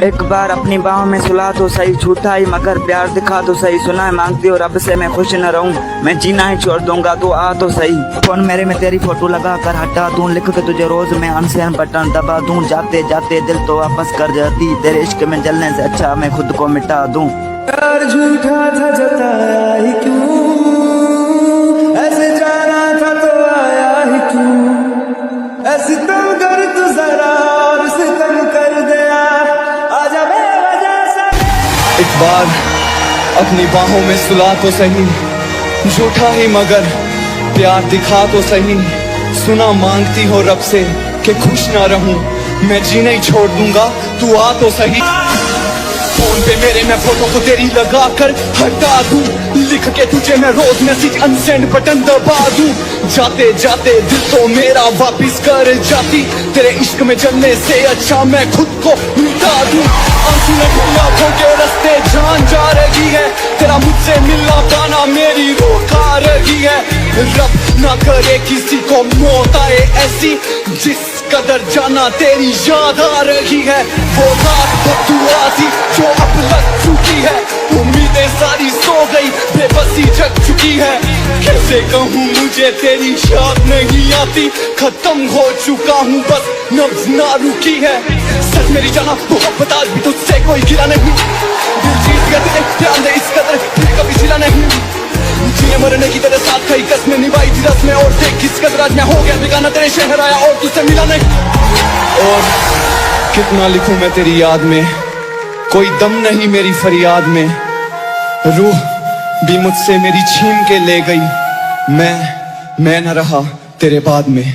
एक बार अपनी बाहों में सुला तो सही, झूठा ही मगर प्यार दिखा तो सही। सुना है मांगती हो रब से मैं खुश न रहूं, मैं जीना ही छोड़ दूंगा तू आ तो सही। फोन मेरे में तेरी फोटो लगा कर हटा दूं, लिख के तुझे रोज मैं अनसेन बटन दबा दूं। जाते जाते दिल तो वापस कर जाती, तेरे इश्क में जलने से अच्छा मैं खुद को मिटा दूं। प्यार झूठा था जताया ही क्यों, ऐसे जाना था तो आया ही क्यों। ऐसी तुम कर तू जरा और सितम कर दिया, आजा बेवजह से। एक बार अपनी बाहों में सुला तो सही, झूठा ही मगर प्यार दिखा तो सही। सुना मांगती हो रब से कि खुश ना रहूं, मैं जीना ही छोड़ दूंगा तू आ तो सही। फोन पे मेरे मैं फोटो को तेरी लगा कर हटा दूं, लिख के तुझे मैं रोज मैसेज अनसेंड बटन दबा दूं। जाते जाते दिल तो मेरा वापिस कर जाती, तेरे इश्क में जलने से अच्छा मैं खुद को मिटा दूं। आंसू में आंखों के रास्ते जान जा रही है, तेरा मुझसे मिलना पाना मेरी रूह खा रही है। रब ना करे किसी को मौत आए ऐसी, जिस कदर जाना तेरी याद आ रही है। वो रात बददुआ थी जो अब लग चुकी है, उम्मीदें सारी सो गई, बेबसी जग चुकी है। कैसे कहूँ मुझे तेरी याद नहीं आती, खत्म हो चुका हूँ बस नब्ज ना रुकी है। सच मेरी जाना मोहब्बत आज भी तुझसे कोई गिला नहीं, दिल जीत गया तेरे प्यार ने इस कदर फिर कभी जिला नहीं। जिए मरने की तेरे साथ कई कसमें निभाई थी रस्में, और देख किस कदर आज मैं हो गया बेगाना, तेरे शहर आया और तुझसे मिला नहीं। और कितना लिखूं मैं तेरी याद में, कोई दम नहीं मेरी फरियाद में। रूह भी मुझसे मेरी छीन के ले गई, मैं न रहा तेरे बाद में।